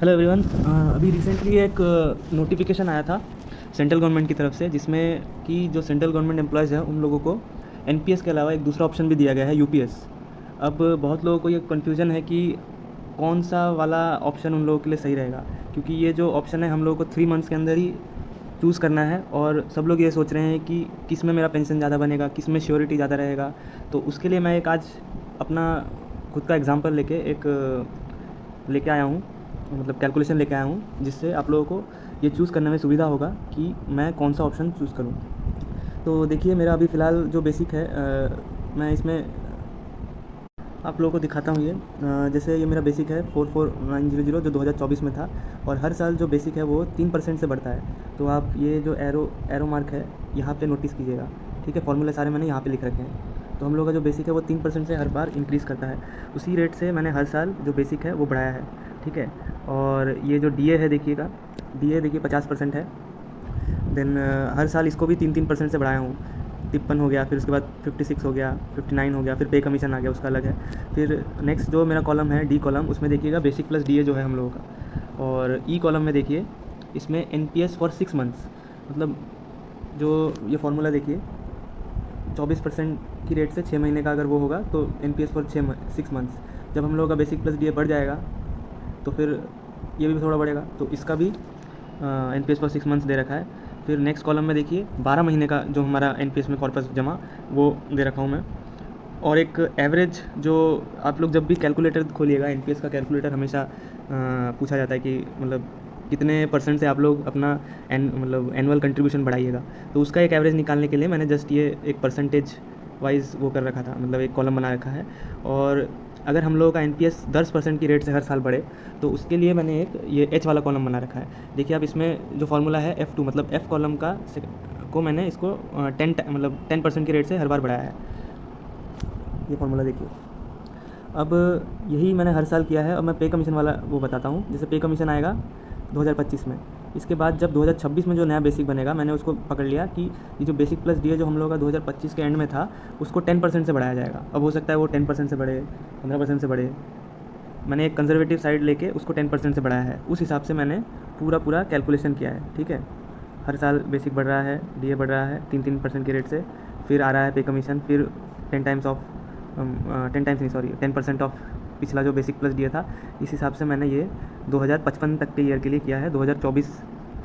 Hello everyone. अभी recently एक notification आया था सेंट्रल गवर्नमेंट की तरफ से, जिसमें कि जो सेंट्रल गवर्नमेंट एम्प्लॉयज़ हैं उन लोगों को एनपीएस के अलावा एक दूसरा ऑप्शन भी दिया गया है, यूपीएस। अब बहुत लोगों को ये कन्फ्यूज़न है कि कौन सा वाला ऑप्शन उन लोगों के लिए सही रहेगा, क्योंकि ये जो ऑप्शन है हम लोगों को 3 मंथ्स के अंदर ही चूज़ करना है और सब लोग ये सोच रहे हैं कि किस में मेरा पेंशन ज़्यादा बनेगा, किस में श्योरिटी ज़्यादा रहेगा। तो उसके लिए मैं एक आज अपना खुद का एग्ज़ाम्पल लेके आया हूँ, मतलब कैलकुलेशन लेके आया हूँ, जिससे आप लोगों को ये चूज़ करने में सुविधा होगा कि मैं कौन सा ऑप्शन चूज़ करूँ। तो देखिए, मेरा अभी फ़िलहाल जो बेसिक है मैं इसमें आप लोगों को दिखाता हूँ। ये जैसे ये मेरा बेसिक है 44900 जो 2024 में था, और हर साल जो बेसिक है वो 3% से बढ़ता है। तो आप ये जो एरो मार्क है यहाँ पे नोटिस कीजिएगा, ठीक है। फॉर्मूले सारे मैंने यहाँ पे लिख रखे हैं। तो हम लोग का जो बेसिक है वो 3% से हर बार इंक्रीज़ करता है। उसी रेट से मैंने हर साल जो बेसिक है वो बढ़ाया है, ठीक है। और ये जो डीए है देखिएगा, डीए देखिए 50% है। देन हर साल इसको भी 3% से बढ़ाया हूँ। 53 हो गया, फिर उसके बाद 56 हो गया, 59 हो गया, फिर पे कमीशन आ गया, उसका अलग है। फिर नेक्स्ट जो मेरा कॉलम है डी कॉलम, उसमें देखिएगा बेसिक प्लस डीए जो है हम लोगों का। और ई कॉलम में देखिए इसमें एनपीएस फॉर 6 मंथ्स, मतलब जो ये फार्मूला देखिए 24% की रेट से 6 महीने का अगर वो होगा तो एनपीएस फॉर 6 मंथ्स। जब हम लोगों का बेसिक प्लस डीए बढ़ जाएगा तो फिर ये भी थोड़ा बढ़ेगा, तो इसका भी एनपीएस फॉर 6 मंथ्स दे रखा है। फिर नेक्स्ट कॉलम में देखिए 12 महीने का जो हमारा एनपीएस में कॉर्पस जमा वो दे रखा हूँ मैं। और एक एवरेज, जो आप लोग जब भी कैलकुलेटर खोलिएगा, एनपीएस का कैलकुलेटर हमेशा पूछा जाता है कि मतलब कितने % से आप लोग अपना मतलब एनुअल कंट्रीब्यूशन बढ़ाइएगा। तो उसका एक एवरेज निकालने के लिए मैंने जस्ट ये एक परसेंटेज वाइज वो कर रखा था, मतलब एक कॉलम बना रखा है। और अगर हम लोगों का एनपीएस 10% की रेट से हर साल बढ़े तो उसके लिए मैंने एक ये एच वाला कॉलम बना रखा है। देखिए आप इसमें जो फार्मूला है F2, मतलब एफ़ कॉलम को मैंने इसको 10% की रेट से हर बार बढ़ाया है। ये फार्मूला देखिए। अब यही मैंने हर साल किया है। और मैं पे कमीशन वाला वो बताता हूँ। जैसे पे कमीशन आएगा 2025 में, इसके बाद जब 2026 में जो नया बेसिक बनेगा, मैंने उसको पकड़ लिया कि ये जो बेसिक प्लस डीए जो हम लोगों का 2025 के एंड में था, उसको 10% से बढ़ाया जाएगा। अब हो सकता है वो 10% से बढ़े, 15% से बढ़े। मैंने एक कंजर्वेटिव साइड लेके उसको 10% से बढ़ाया है। उस हिसाब से मैंने पूरा कैलकुलेशन किया है, ठीक है। हर साल बेसिक बढ़ रहा है, डीए बढ़ रहा है 3% के रेट से, फिर आ रहा है पे कमीशन, फिर 10% ऑफ पिछला जो बेसिक प्लस डीए था। इस हिसाब से मैंने ये 2055 तक के ईयर के लिए किया है, 2024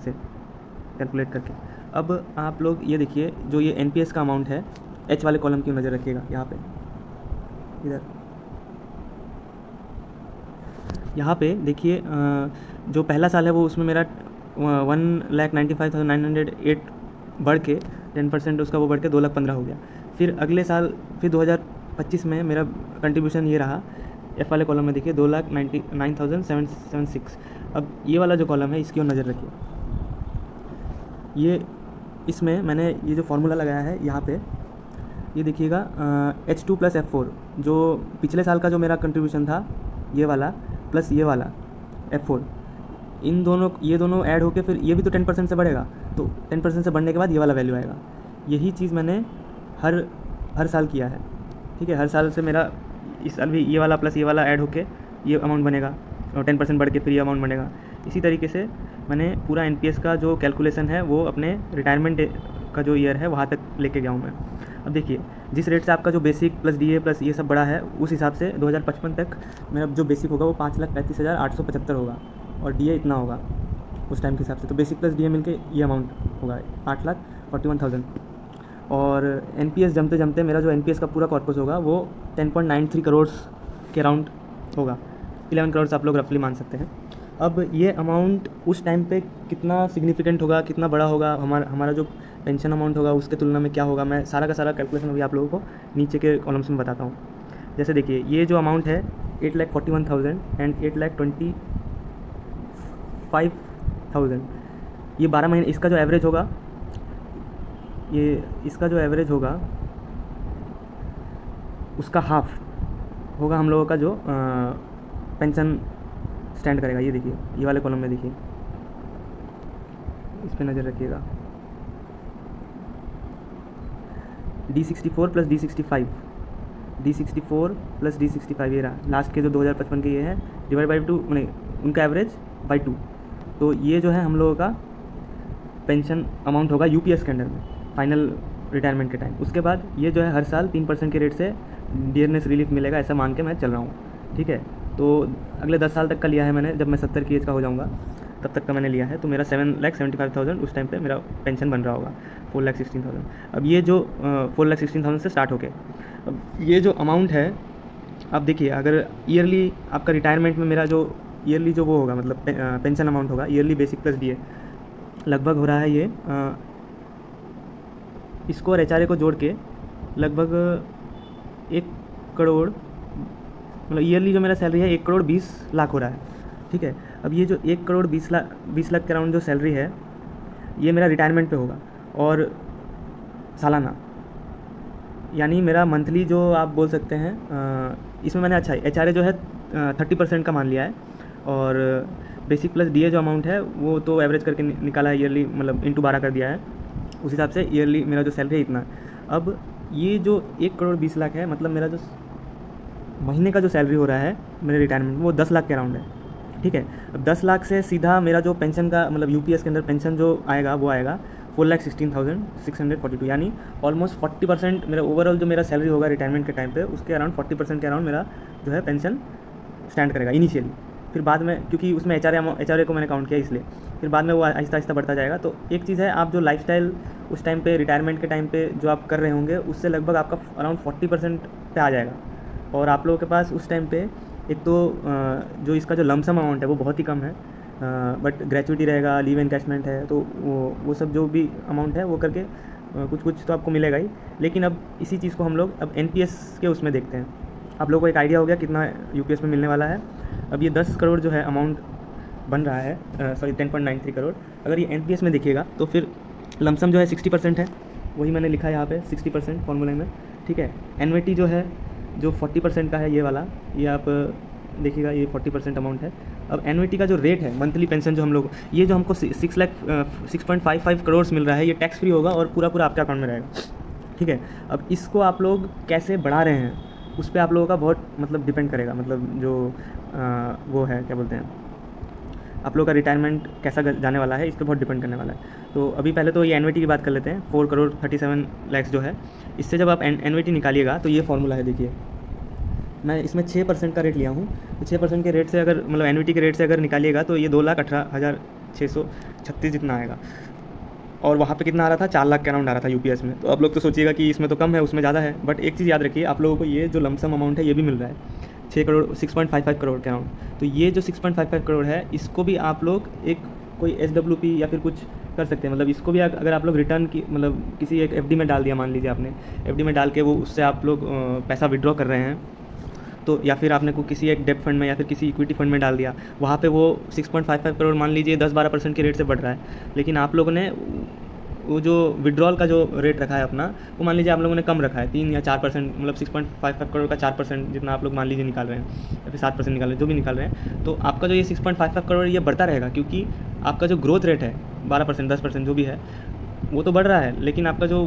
से कैलकुलेट करके। अब आप लोग ये देखिए, जो ये एनपीएस का अमाउंट है, एच वाले कॉलम की नज़र रखिएगा। यहाँ पे इधर यहाँ पे देखिए, जो पहला साल है वो उसमें मेरा 1,95,908 बढ़ के 10% उसका वो बढ़ के 2,15,000 हो गया। फिर अगले साल फिर 2025 में मेरा कंट्रीब्यूशन ये रहा, एफ वाले कॉलम में देखिए 2,99,776। अब ये वाला जो कॉलम है इसकी ओर नज़र रखिए। ये इसमें मैंने ये जो फार्मूला लगाया है यहाँ पे, ये देखिएगा H2 + F4, जो पिछले साल का जो मेरा कंट्रीब्यूशन था ये वाला प्लस ये वाला F4, ये दोनों ऐड होके फिर ये भी तो 10% से बढ़ेगा। तो 10% से बढ़ने के बाद ये वाला वैल्यू आएगा। यही चीज़ मैंने हर साल किया है, ठीक है। हर साल से मेरा इस साल भी ये वाला प्लस ये वाला ऐड होके ये अमाउंट बनेगा, और 10% बढ़ के फिर ये अमाउंट बनेगा। इसी तरीके से मैंने पूरा एनपीएस का जो कैलकुलेशन है वो अपने रिटायरमेंट का जो ईयर है वहाँ तक लेके गया हूँ मैं। अब देखिए, जिस रेट से आपका जो बेसिक प्लस डीए प्लस ये सब बढ़ा है, उस हिसाब से 2055 तक मेरा जो बेसिक होगा वो 5,35,875 होगा, और डीए इतना होगा उस टाइम के हिसाब से। तो बेसिक प्लस डीए मिलके ये अमाउंट होगा 8,41,000। और एनपीएस जमते जमते मेरा जो एनपीएस का पूरा कॉर्पस होगा वो 10.93 करोड़ के अराउंड होगा। 11 करोड़ आप लोग रफली मान सकते हैं। अब ये अमाउंट उस टाइम पे कितना सिग्निफिकेंट होगा, कितना बड़ा होगा, हमारा जो पेंशन अमाउंट होगा उसके तुलना में क्या होगा, मैं सारा का सारा कैलकुलेशन अभी आप लोगों को नीचे के कॉलम्स में बताता हूँ। जैसे देखिए, ये जो अमाउंट है 8,41,000 एंड 8,25,000, ये 12 महीने इसका जो एवरेज होगा उसका हाफ होगा हम लोगों का जो पेंशन स्टैंड करेगा। ये देखिए, ये वाले कॉलम में देखिए, इस पर नज़र रखिएगा। D64 + D65, D64 + D65 ये रहा लास्ट के जो 2055 के ये है, डिवाइड बाई 2, मैंने उनका एवरेज बाई 2। तो ये जो है हम लोगों का पेंशन अमाउंट होगा यूपीएस के अंडर में फाइनल रिटायरमेंट के टाइम। उसके बाद ये जो है हर साल 3% के रेट से डियरनेस रिलीफ मिलेगा, ऐसा मान के मैं चल रहा हूँ। ठीक है, तो अगले 10 साल तक का लिया है मैंने, जब मैं 70 की एज का हो जाऊँगा तब तक का मैंने लिया है। तो मेरा 7,75,000 उस टाइम पे मेरा पेंशन बन रहा होगा, 4,16,000। अब ये जो 4,16,000 से स्टार्ट होके अब ये जो अमाउंट है, अब देखिए अगर ईयरली आपका रिटायरमेंट में मेरा जो ईयरली जो वो होगा मतलब पेंशन अमाउंट होगा ईयरली बेसिक प्लस डीए, लगभग हो रहा है ये इसको और एचआरए को जोड़ के लगभग 1 करोड़, मतलब ईयरली जो मेरा सैलरी है 1,20,00,000 हो रहा है। ठीक है, अब ये जो 1,20,00,000 के अराउंड जो सैलरी है ये मेरा रिटायरमेंट पे होगा और सालाना, यानी मेरा मंथली जो आप बोल सकते हैं इसमें मैंने अच्छा एचआरए जो है 30% का मान लिया है और बेसिक प्लस डीए जो अमाउंट है वो तो एवरेज करके निकाला है ईयरली, मतलब इंटू 12 कर दिया है, उस हिसाब से ईयरली मेरा जो सैलरी है इतना। अब ये जो 1,20,00,000 है मतलब मेरा जो महीने का जो सैलरी हो रहा है मेरे रिटायरमेंट वो 10 लाख के अराउंड है। ठीक है, अब 10 लाख से सीधा मेरा जो पेंशन का मतलब यूपीएस के अंदर पेंशन जो आएगा वो आएगा 4,16,642, यानी ऑलमोस्ट 40% मेरा ओवरऑल जो मेरा सैलरी होगा रिटायरमेंट के टाइम पे उसके अराउंड 40% के अराउंड मेरा जो है पेंशन स्टैंड करेगा इनिशियली। फिर बाद में क्योंकि उसमें एचआरए को मैंने काउंट किया इसलिए फिर बाद में वो आहिस्ता आहिस्ता बढ़ता जाएगा। तो एक चीज़ है, आप जो लाइफस्टाइल उस टाइम पे रिटायरमेंट के टाइम पे जो आप कर रहे होंगे उससे लगभग आपका अराउंड 40% पे आ जाएगा। और आप लोगों के पास उस टाइम पे एक तो जो इसका जो लमसम अमाउंट है वो बहुत ही कम है, बट ग्रेचुइटी रहेगा, लीव एनकैशमेंट है, तो वो सब जो भी अमाउंट है वो करके कुछ कुछ तो आपको मिलेगा ही। लेकिन अब इसी चीज़ को हम लोग अब एनपीएस के उसमें देखते हैं। आप लोगों को एक आइडिया हो गया कितना यूपीएस में मिलने वाला है। अब ये 10 करोड़ जो है अमाउंट बन रहा है, 10.93 करोड़। अगर ये एनपीएस में देखिएगा तो फिर लमसम जो है 60% है, वही मैंने लिखा है यहाँ पे 60% फॉर्मूले में। ठीक है, एनवीटी जो है जो 40% का है ये वाला, ये आप देखिएगा ये 40% अमाउंट है। अब एनवीटी का जो रेट है मंथली पेंशन जो हम लोग ये जो हमको 6,55 करोड़ मिल रहा है ये टैक्स फ्री होगा और पूरा पूरा आपके अकाउंट में रहेगा। ठीक है, अब इसको आप लोग कैसे बढ़ा रहे हैं उस पर आप लोगों का बहुत मतलब डिपेंड करेगा, मतलब जो वो है क्या बोलते हैं आप लोगों का रिटायरमेंट कैसा जाने वाला है इस पर बहुत डिपेंड करने वाला है। तो अभी पहले तो ये एनवीटी की बात कर लेते हैं। 4,37,00,000 जो है इससे जब आप एनवीटी निकालिएगा तो ये फार्मूला है, देखिए मैं इसमें 6% का रेट लिया हूँ। तो 6% के रेट से अगर मतलब एनवीटी के रेट से अगर निकालिएगा तो ये 2,18,636 जितना आएगा। और वहाँ पे कितना आ रहा था, 4 लाख के अराउंड आ रहा था यूपीएस में। तो आप लोग तो सोचिएगा कि इसमें तो कम है उसमें ज़्यादा है, बट एक चीज़ याद रखिए आप लोगों को ये जो लमसम अमाउंट है ये भी मिल रहा है 6.55 करोड़ के अराउंड। तो ये जो 6.55 करोड़ है इसको भी आप लोग एक कोई SWP या फिर कुछ कर सकते हैं, मतलब इसको भी अगर आप लोग रिटर्न की मतलब किसी एक एफडी में डाल दिया, मान लीजिए आपने एफडी में डाल के वो उससे आप लोग पैसा विड्रॉ कर रहे हैं, तो या फिर आपने को किसी एक डेब्ट फंड में या फिर किसी इक्विटी फंड में डाल दिया, वहाँ पे वो 6.55 करोड़ मान लीजिए 10-12% के रेट से बढ़ रहा है। लेकिन आप लोगों ने वो जो विड्रॉल का जो रेट रखा है अपना वो मान लीजिए आप लोगों ने कम रखा है 3 या 4%, मतलब 6.55 करोड़ का 4% जितना आप लोग मान लीजिए निकाल रहे हैं या फिर 7% निकाल रहे हैं, जो भी निकाल रहे हैं। तो आपका जो ये 6.55 करोड़ ये बढ़ता रहेगा क्योंकि आपका जो ग्रोथ रेट है 12% 10% जो भी है वो तो बढ़ रहा है, लेकिन आपका जो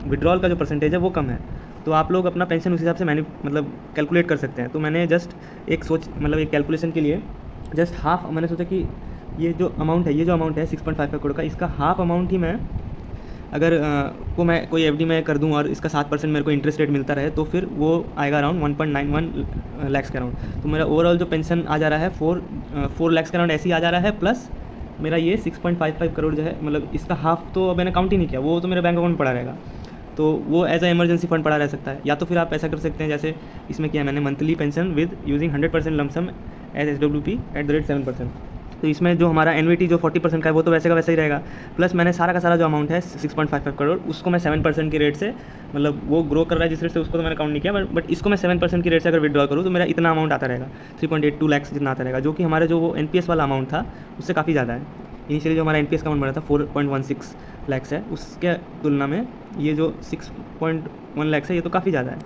विड्रॉल का जो परसेंटेज है वो कम है। तो आप लोग अपना पेंशन उस हिसाब से मतलब कैलकुलेट कर सकते हैं। तो मैंने जस्ट एक कैलकुलेशन के लिए जस्ट हाफ मैंने सोचा कि ये जो अमाउंट है 6.55 करोड़ का, इसका हाफ अमाउंट ही मैं अगर को मैं कोई एफडी में कर दूं और इसका 7% मेरे को इंटरेस्ट रेट मिलता रहे तो फिर वो आएगा अराउंड 1.91 लाख के अराउंड। तो मेरा ओवरऑल जो पेंशन आ जा रहा है 4 लाख के अराउंड ऐसे ही आ जा रहा है, प्लस मेरा ये 6.55 करोड़ जो है मतलब इसका हाफ तो मैंने काउंट ही नहीं किया, वो तो मेरे बैंक अकाउंट में पड़ा रहेगा। तो वो एज अ इमरजेंसी फंड पड़ा रह सकता है। या तो फिर आप ऐसा कर सकते हैं जैसे इसमें किया मैंने monthly pension with using 100% lump sum as SWP @ 7%। तो इसमें जो हमारा एनवीटी जो 40% का है वो तो वैसे का वैसे ही रहेगा, प्लस मैंने सारा का सारा जो अमाउंट है 6.55 करोड़ उसको मैं 7% की रेट से मतलब वो ग्रो कर रहा है जिस रेट से उसको तो मैंने काउंट नहीं किया, बट इसको मैं 7% की रेट से अगर विड्रॉ करूँ तो मेरा इतना अमाउंट आता रहेगा 3.82 लाख जितना आता रहेगा, जो कि हमारे जो वो एनपीएस वाला अमाउंट था उससे काफ़ी ज़्यादा है। इनिशियली जो हमारा एनपीएस का अमाउंट बना था 4.16 लाख है, उसके तुलना में ये जो 6.1 लाख है ये तो काफ़ी ज़्यादा है।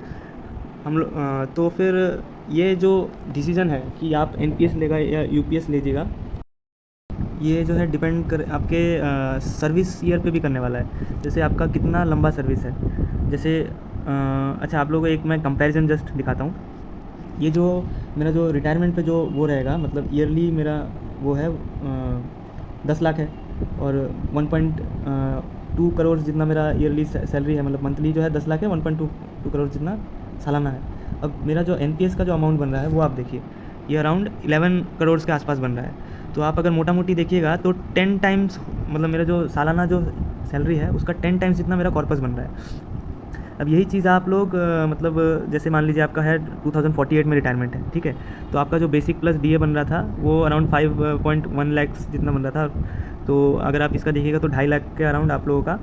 हम लोग तो फिर ये जो डिसीज़न है कि आप एनपीएस लेगा या यूपीएस लीजिएगा, ये जो है डिपेंड कर आपके सर्विस ईयर पे भी करने वाला है। जैसे आपका कितना लंबा सर्विस है, जैसे अच्छा आप लोगों को एक मैं कंपैरिजन जस्ट दिखाता हूँ। ये जो मेरा जो रिटायरमेंट पे जो वो रहेगा, मतलब ईयरली मेरा वो है 10 लाख है, और 1.2 करोड़ जितना मेरा ईयरली सैलरी है, मतलब मंथली जो है 10 लाख है, 1.2 करोड़ जितना सालाना है। अब मेरा जो एनपीएस का जो अमाउंट बन रहा है वो आप देखिए, ये अराउंड 11 करोड़ के आसपास बन रहा है। तो आप अगर मोटा मोटी देखिएगा तो 10 टाइम्स, मतलब मेरा जो सालाना जो सैलरी है उसका 10 टाइम्स जितना मेरा कॉर्पस बन रहा है। अब यही चीज़ आप लोग मतलब जैसे मान लीजिए आपका है 2048 में रिटायरमेंट है, ठीक है, तो आपका जो बेसिक प्लस डीए बन रहा था वो अराउंड 5.1 लाख जितना बन रहा था। तो अगर आप इसका देखिएगा तो 2.5 लाख के अराउंड आप लोगों का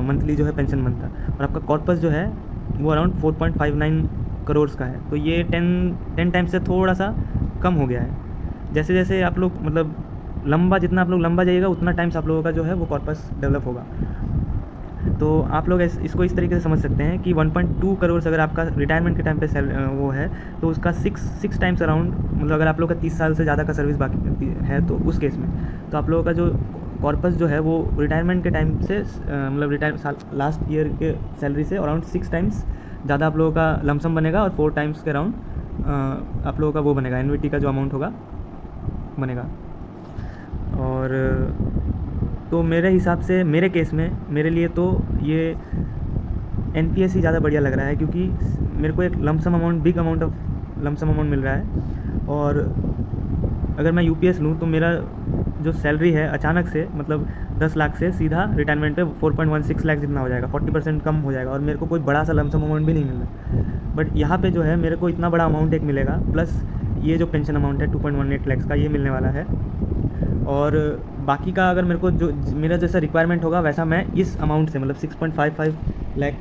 मंथली जो है पेंशन बनता, और आपका कॉर्पस जो है वो अराउंड 4.59 करोड़ का है। तो ये 10 टाइम्स से थोड़ा सा कम हो गया है। जैसे जैसे आप लोग मतलब लंबा, जितना आप लोग लंबा जाइएगा उतना टाइम्स आप लोगों का जो है वो कॉर्पस डेवलप होगा। तो आप लोग इसको इस तरीके से समझ सकते हैं कि 1.2 करोड़ अगर आपका रिटायरमेंट के टाइम पे वो है, तो उसका 6 टाइम्स अराउंड, मतलब अगर आप लोग का 30 साल से ज़्यादा का सर्विस बाकी है तो उस केस में तो आप लोगों का जो कॉर्पस जो है वो रिटायरमेंट के टाइम से मतलब लास्ट ईयर के सैलरी से अराउंड 6 टाइम्स ज़्यादा आप लोगों का लमसम बनेगा, और 4 टाइम्स के अराउंड आप लोगों का वो बनेगा, एन्युइटी का जो अमाउंट होगा बनेगा। और तो मेरे हिसाब से, मेरे केस में, मेरे लिए तो ये एनपीएस ही ज़्यादा बढ़िया लग रहा है, क्योंकि मेरे को एक lump sum amount, big amount of lump sum amount मिल रहा है। और अगर मैं यूपीएस लूँ तो मेरा जो सैलरी है अचानक से, मतलब 10 लाख से सीधा रिटायरमेंट पे 4.16 लाख जितना हो जाएगा, 40% कम हो जाएगा, और मेरे को कोई बड़ा सा लमसम अमाउंट भी नहीं मिल रहा। बट यहाँ पे जो है मेरे को इतना बड़ा अमाउंट एक मिलेगा, प्लस ये जो पेंशन अमाउंट है 2.18 लाख का ये मिलने वाला है। और बाकी का अगर मेरे को जो मेरा जैसा रिक्वायरमेंट होगा वैसा मैं इस अमाउंट से, मतलब 6.55 लाख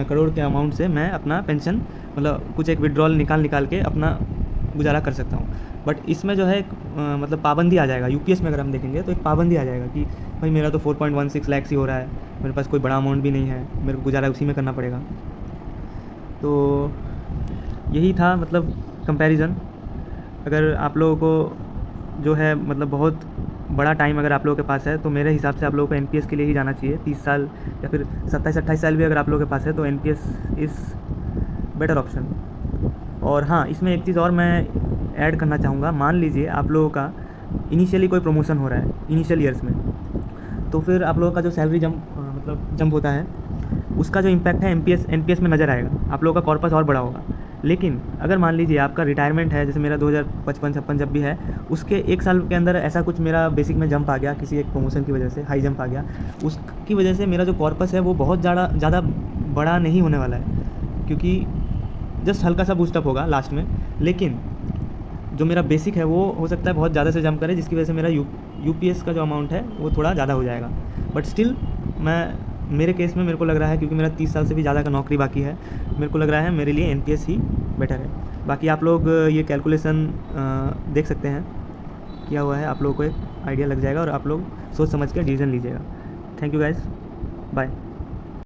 करोड़ के अमाउंट से मैं अपना पेंशन, मतलब कुछ एक विड्रॉल निकाल के अपना गुजारा कर सकता हूँ। बट इसमें जो है एक मतलब पाबंदी आ जाएगा, यूपीएस में अगर हम देखेंगे तो एक पाबंदी आ जाएगा कि भाई मेरा तो 4.16 लाख ही हो रहा है, मेरे पास कोई बड़ा अमाउंट भी नहीं है, मेरे को गुजारा उसी में करना पड़ेगा। तो यही था मतलब कंपैरिजन। अगर आप लोगों को जो है मतलब बहुत बड़ा टाइम अगर आप लोगों के पास है तो मेरे हिसाब से आप लोगों को एनपीएस के लिए ही जाना चाहिए। 30 साल या फिर 27-28 साल भी अगर आप लोगों के पास है तो एनपीएस इज़ बेटर ऑप्शन। और हाँ, इसमें एक चीज़ और मैं ऐड करना चाहूँगा। मान लीजिए आप लोगों का इनिशियली कोई प्रमोशन हो रहा है इनिशियल ईयर्स में, तो फिर आप लोगों का जो सैलरी जंप होता है उसका जो इम्पैक्ट है एनपीएस में नज़र आएगा, आप लोगों का कॉर्पस और बड़ा होगा। लेकिन अगर मान लीजिए आपका रिटायरमेंट है, जैसे मेरा 2055-56 जब भी है, उसके 1 साल के अंदर ऐसा कुछ मेरा बेसिक में जंप आ गया, किसी एक प्रमोशन की वजह से हाई जंप आ गया, उसकी वजह से मेरा जो कॉर्पस है वो बहुत ज़्यादा बड़ा नहीं होने वाला है, क्योंकि जस्ट हल्का सा बूस्टअप होगा लास्ट में। लेकिन जो मेरा बेसिक है वो हो सकता है बहुत ज़्यादा से जंप करे, जिसकी वजह से मेरा यूपीएस का जो अमाउंट है वो थोड़ा ज़्यादा हो जाएगा। बट स्टिल मेरे केस में मेरे को लग रहा है, क्योंकि मेरा 30 साल से भी ज़्यादा का नौकरी बाकी है, मेरे को लग रहा है मेरे लिए एनपीएस ही बेटर है। बाकी आप लोग ये कैलकुलेशन देख सकते हैं किया हुआ है, आप लोगों को एक आइडिया लग जाएगा और आप लोग सोच समझ कर डिसीजन लीजिएगा। Thank you guys, bye.